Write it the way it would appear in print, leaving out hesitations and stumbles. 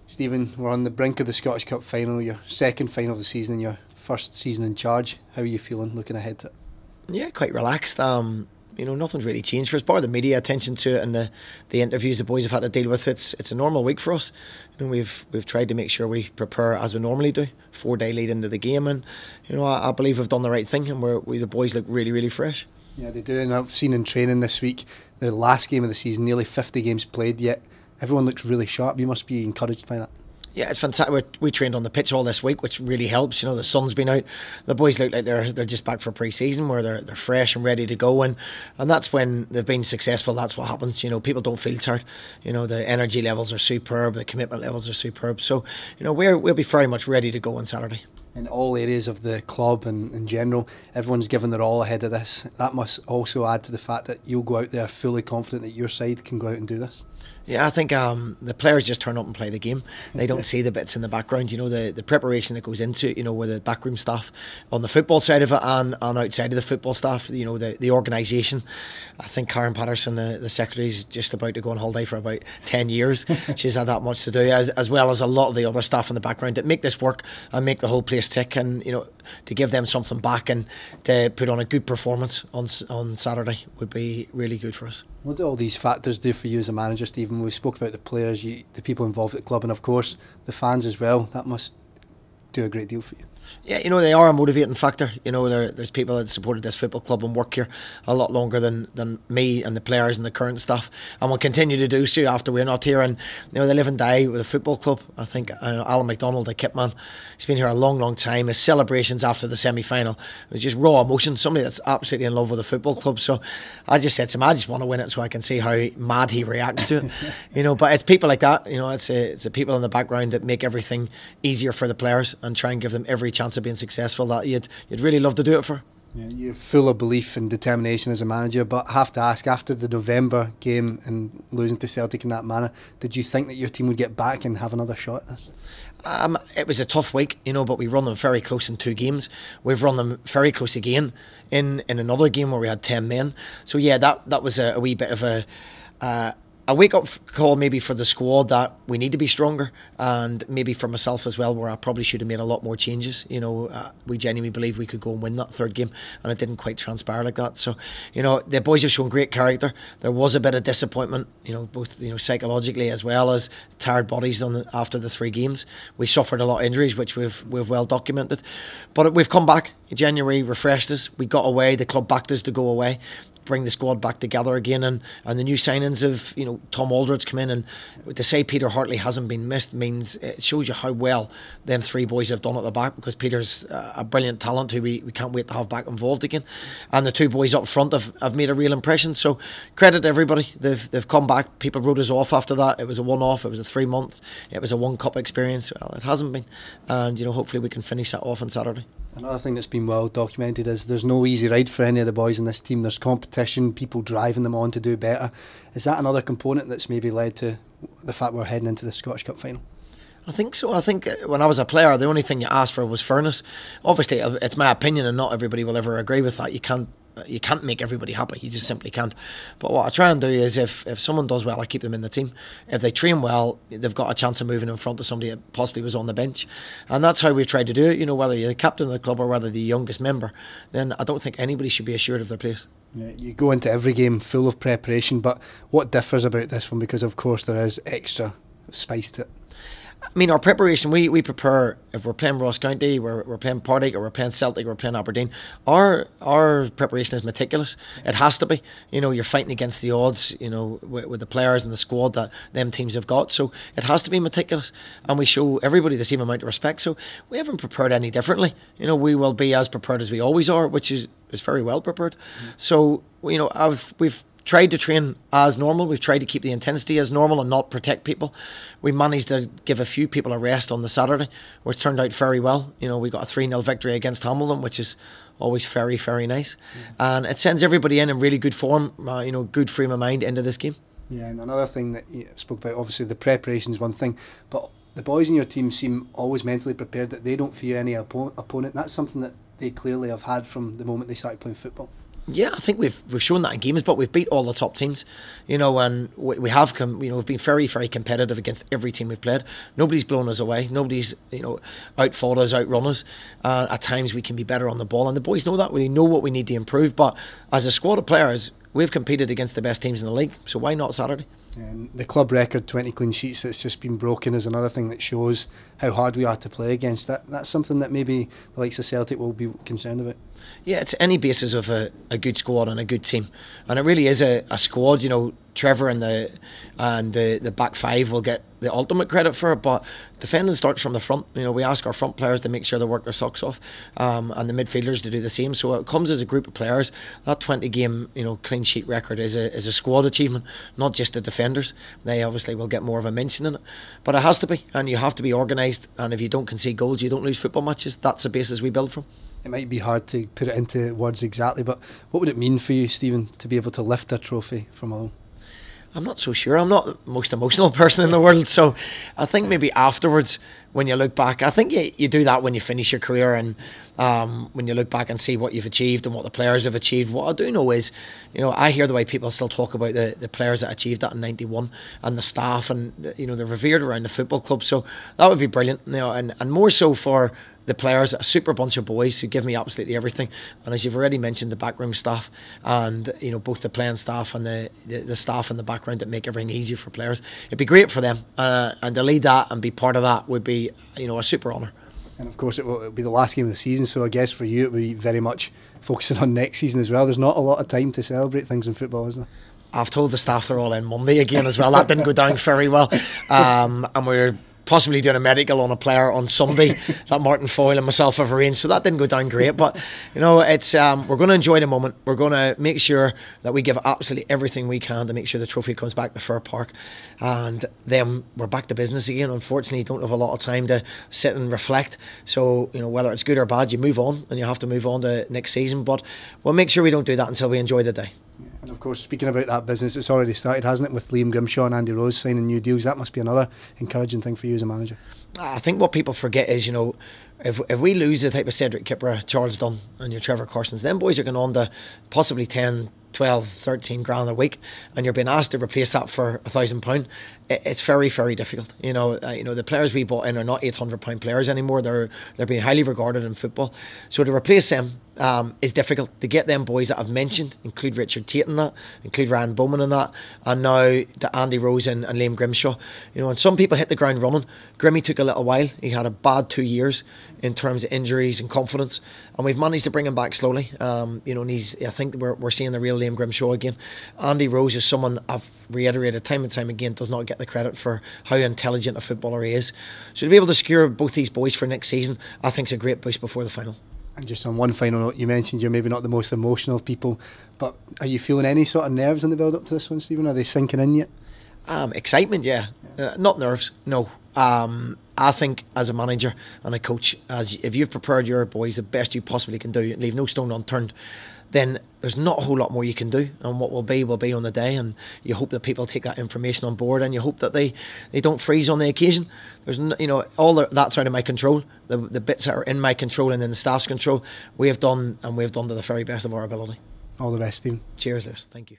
Stephen, we're on the brink of the Scottish Cup final, your second final of the season and your first season in charge. How are you feeling looking ahead to it? Yeah, quite relaxed. Nothing's really changed for us. Bar the media attention to it and the interviews the boys have had to deal with. It's a normal week for us. We've tried to make sure we prepare as we normally do, 4 day lead into the game, and I believe we've done the right thing, and the boys look really fresh. Yeah, they do, and I've seen in training this week, the last game of the season, nearly 50 games played, yet everyone looks really sharp. You must be encouraged by that. Yeah, it's fantastic. We trained on the pitch all this week, which really helps. The sun's been out. The boys look like they're just back for pre-season, where they're fresh and ready to go, and that's when they've been successful. That's what happens. People don't feel tired. The energy levels are superb. The commitment levels are superb. So we'll be very much ready to go on Saturday. In all areas of the club and in general, everyone's given their all ahead of this. That must also add to the fact that you'll go out there fully confident that your side can go out and do this. Yeah, I think the players just turn up and play the game. They don't see the bits in the background, the preparation that goes into it, with the backroom staff on the football side of it and outside of the football staff, the organisation. I think Karen Patterson, the secretary, is just about to go on holiday for about 10 years. She's had that much to do, as well as a lot of the other staff in the background that make this work and make the whole place tick, and to give them something back and to put on a good performance on Saturday would be really good for us. What do all these factors do for you as a manager, Stephen? We spoke about the players, the people involved at the club, and of course the fans as well. That must do a great deal for you. Yeah, they are a motivating factor. There's people that supported this football club and work here a lot longer than me and the players and the current staff, and will continue to do so after we're not here. And they live and die with the football club. I think Alan McDonald, the kit man, he's been here a long time. His celebrations after the semi-final was just raw emotion. Somebody that's absolutely in love with the football club. So I just said to him, I just want to win it so I can see how mad he reacts to it. But it's people like that. It's the people in the background that make everything easier for the players and try and give them every chance of being successful that you'd really love to do it for. Yeah, you're full of belief and determination as a manager, but I have to ask, after the November game and losing to Celtic in that manner, did you think that your team would get back and have another shot at this? It was a tough week, but we run them very close in 2 games. We've run them very close again in another game where we had 10 men. So yeah, that was a wee bit of a wake-up call maybe for the squad, that we need to be stronger, and maybe for myself as well, where I probably should have made a lot more changes. We genuinely believed we could go and win that third game, and it didn't quite transpire like that. So the boys have shown great character. There was a bit of disappointment, both psychologically as well as tired bodies after the 3 games. We suffered a lot of injuries, which we've well documented, but we've come back. January refreshed us. We got away. The club backed us to go away, bring the squad back together again, and the new signings of Tom Aldred's come in, and to say Peter Hartley hasn't been missed means it shows you how well them 3 boys have done at the back, because Peter's a brilliant talent who we can't wait to have back involved again, and the 2 boys up front have made a real impression. So credit to everybody. They've come back. People wrote us off after that. It was a one-off. It was a 3-month. It was a 1 cup experience. Well, it hasn't been, and hopefully we can finish that off on Saturday. Another thing that's been well documented is there's no easy ride for any of the boys in this team. There's competition, people driving them on to do better. Is that another component that's maybe led to the fact we're heading into the Scottish Cup final? I think so. I think when I was a player, the only thing you asked for was fairness. Obviously, it's my opinion, and not everybody will ever agree with that. You can't make everybody happy. You just simply can't. But what I try and do is, if someone does well, I keep them in the team. If they train well, they've got a chance of moving in front of somebody that possibly was on the bench. And that's how we've tried to do it. Whether you're the captain of the club or whether the youngest member, then I don't think anybody should be assured of their place. Yeah, you go into every game full of preparation, but what differs about this one? Because of course there is extra spice to it. Our preparation, we prepare. If we're playing Ross County, we're playing Partick, or we're playing Celtic, or we're playing Aberdeen, our preparation is meticulous. It has to be. You're fighting against the odds, with the players and the squad that them teams have got. So it has to be meticulous, and we show everybody the same amount of respect. So we haven't prepared any differently. We will be as prepared as we always are, which is very well prepared. So we've tried to train as normal. We've tried to keep the intensity as normal and not protect people. We managed to give a few people a rest on the Saturday, which turned out very well. We got a 3-0 victory against Hamilton, which is always very nice. And it sends everybody in really good form, good frame of mind into this game. Yeah, and another thing that you spoke about, obviously the preparation is one thing, but the boys in your team seem always mentally prepared, that they don't fear any opponent. That's something that they clearly have had from the moment they started playing football. Yeah, I think we've shown that in games, but we've beat all the top teams, and we have we've been very, very competitive against every team we've played. Nobody's blown us away. Nobody's outfought us, outrun us. At times we can be better on the ball, and the boys know that. We know what we need to improve. But as a squad of players, we've competed against the best teams in the league. So why not Saturday? And the club record, 20 clean sheets, that's just been broken, is another thing that shows how hard we are to play against. That's something that maybe the likes of Celtic will be concerned about. Yeah, it's any basis of a good squad and a good team, and it really is a squad. Trevor and the back five will get the ultimate credit for it, but defending starts from the front. We ask our front players to make sure they work their socks off, and the midfielders to do the same. So it comes as a group of players. That 20-game clean sheet record is a squad achievement, not just the defenders. They obviously will get more of a mention in it, but it has to be, and you have to be organised. And if you don't concede goals, you don't lose football matches. That's the basis we build from. It might be hard to put it into words exactly, but what would it mean for you, Stephen, to be able to lift a trophy from home? I'm not so sure. I'm not the most emotional person in the world, so I think maybe afterwards, when you look back, I think you do that when you finish your career, and when you look back and see what you've achieved and what the players have achieved. What I do know is, I hear the way people still talk about the players that achieved that in '91 and the staff, and they're revered around the football club. So that would be brilliant, and more so for the players, a super bunch of boys who give me absolutely everything. And as you've already mentioned, the backroom staff, and both the playing staff and the staff in the background that make everything easier for players. It'd be great for them, and to lead that and be part of that would be a super honour. And of course it'll be the last game of the season, so I guess for you it will be very much focusing on next season as well. There's not a lot of time to celebrate things in football, is there? I've told the staff they're all in Monday again as well. That didn't go down very well, and we're possibly doing a medical on a player on Sunday that Martin Foyle and myself have arranged, so that didn't go down great. But it's we're going to enjoy the moment. We're going to make sure that we give absolutely everything we can to make sure the trophy comes back to Fair Park, and then we're back to business again. Unfortunately, you don't have a lot of time to sit and reflect, so whether it's good or bad, you move on, and you have to move on to next season. But we'll make sure we don't do that until we enjoy the day. And of course, speaking about that business, it's already started, hasn't it, with Liam Grimshaw and Andy Rose signing new deals. That must be another encouraging thing for you as a manager. I think what people forget is, if we lose the type of Cedric Kipper, Charles Dunn and your Trevor Carsons, then boys are going on to possibly 10, 12, 13 grand a week, and you're being asked to replace that for £1,000. It's very, very difficult. The players we bought in are not £800 players anymore. They're being highly regarded in football. So to replace them is difficult. To get them boys that I've mentioned, include Richard Tate in that, include Ryan Bowman in that, and now to Andy Rose and Liam Grimshaw. And some people hit the ground running. Grimmy took a little while. He had a bad 2 years in terms of injuries and confidence, and we've managed to bring him back slowly. And I think we're seeing the real Liam Grimshaw again. Andy Rose is someone I've reiterated time and time again does not get the credit for how intelligent a footballer he is. So to be able to secure both these boys for next season, I think is a great boost before the final. And just on one final note, you mentioned you're maybe not the most emotional of people, but are you feeling any sort of nerves in the build up to this one, Stephen? Are they sinking in yet? Excitement, yeah. Not nerves, no. I think as a manager and a coach, if you've prepared your boys the best you possibly can do and leave no stone unturned, then there's not a whole lot more you can do, and what will be on the day. And you hope that people take that information on board, and you hope that they don't freeze on the occasion. There's that's out of my control. The bits that are in my control and in the staff's control, we have done to the very best of our ability. All the best, Stephen. Cheers, Lewis. Thank you.